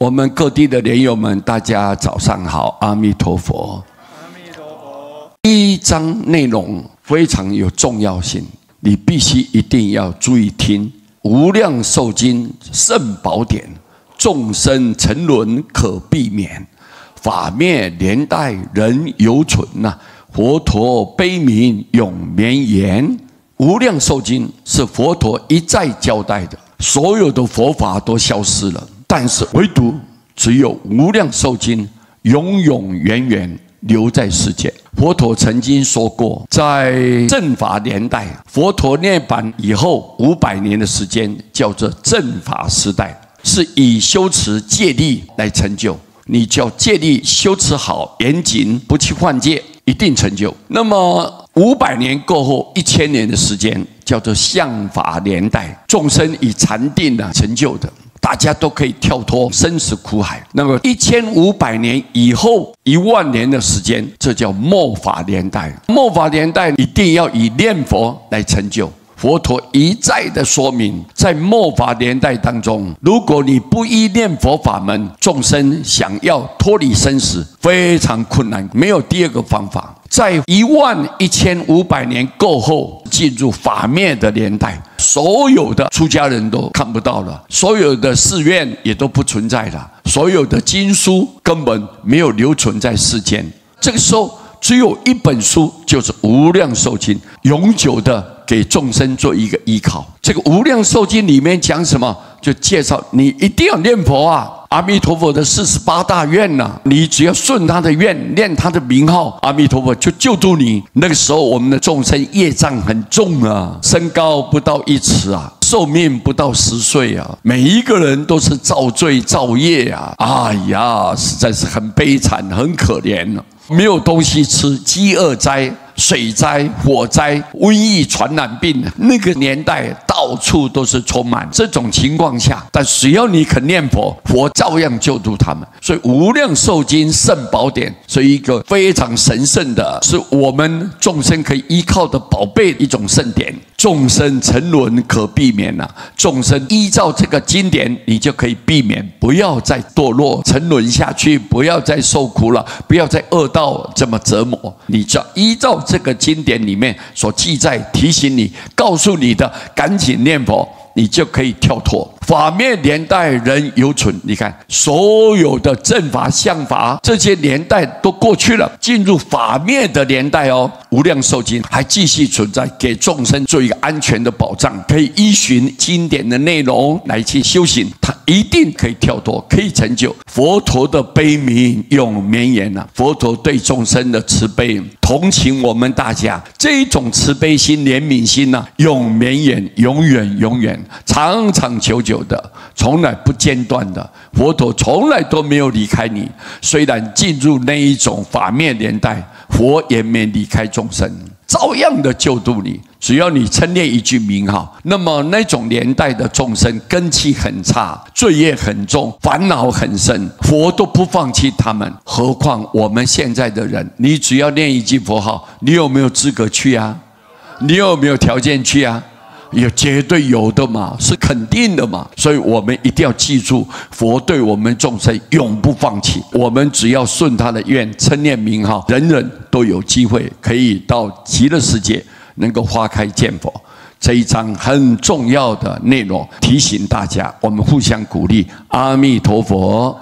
我们各地的莲友们，大家早上好，阿弥陀佛。阿弥陀佛。第一章内容非常有重要性，你必须一定要注意听。无量寿经圣宝典，众生沉沦可避免，法灭连带人犹存呐。佛陀悲悯永绵延。无量寿经是佛陀一再交代的，所有的佛法都消失了，但是唯独只有无量寿经永永远远留在世界。佛陀曾经说过，在正法年代，佛陀涅槃以后500年的时间叫做正法时代，是以修持戒律来成就。你叫戒律修持好严谨，不去犯戒，一定成就。那么500年过后，1000年的时间叫做相法年代，众生以禅定成就的，大家都可以跳脱生死苦海。那么1500年以后10000年的时间，这叫末法年代。末法年代一定要以念佛来成就。佛陀一再的说明，在末法年代当中，如果你不依念佛法门，众生想要脱离生死非常困难，没有第二个方法。在11500年过后，进入法灭的年代，所有的出家人都看不到了，所有的寺院也都不存在了，所有的经书根本没有留存在世间。这个时候只有一本书，就是《无量寿经》，永久的给众生做一个依靠。这个《无量寿经》里面讲什么？就介绍你一定要念佛啊！阿弥陀佛的48大愿呐，你只要顺他的愿，念他的名号，阿弥陀佛就救度你。那个时候我们的众生业障很重啊，身高不到1尺啊，寿命不到10岁啊，每一个人都是造罪造业啊！哎呀，实在是很悲惨，很可怜啊。没有东西吃，饥饿灾、水灾、火灾、瘟疫、传染病，那个年代到处都是充满这种情况下，但只要你肯念佛，佛照样救度他们。所以无量寿经圣宝典是一个非常神圣的，是我们众生可以依靠的宝贝一种圣典。众生沉沦可避免啊，众生依照这个经典，你就可以避免，不要再堕落沉沦下去，不要再受苦了，不要再恶道这么折磨。你只要依照这个经典里面所记载，提醒你、告诉你的，赶紧念佛，你就可以跳脱。法灭年代人犹存，你看所有的正法、相法这些年代都过去了，进入法灭的年代哦。无量寿经还继续存在，给众生做一个安全的保障，可以依循经典的内容来去修行，它一定可以跳脱，可以成就。佛陀的悲悯永绵延啊！佛陀对众生的慈悲、同情我们大家，这一种慈悲心、怜悯心呢，永绵延，永远永远，长长久久的，从来不间断的。佛陀从来都没有离开你，虽然进入那一种法灭年代，佛也没离开众生，照样的救度你。只要你称念一句名号，那么那种年代的众生根气很差，罪业很重，烦恼很深，佛都不放弃他们。何况我们现在的人，你只要念一句佛号，你有没有资格去啊？你有没有条件去啊？有，绝对有的嘛，是肯定的嘛。所以我们一定要记住，佛对我们众生永不放弃。我们只要顺他的愿，称念名号，人人都有机会可以到极乐世界，能够花开见佛。这一章很重要的内容，提醒大家，我们互相鼓励。阿弥陀佛。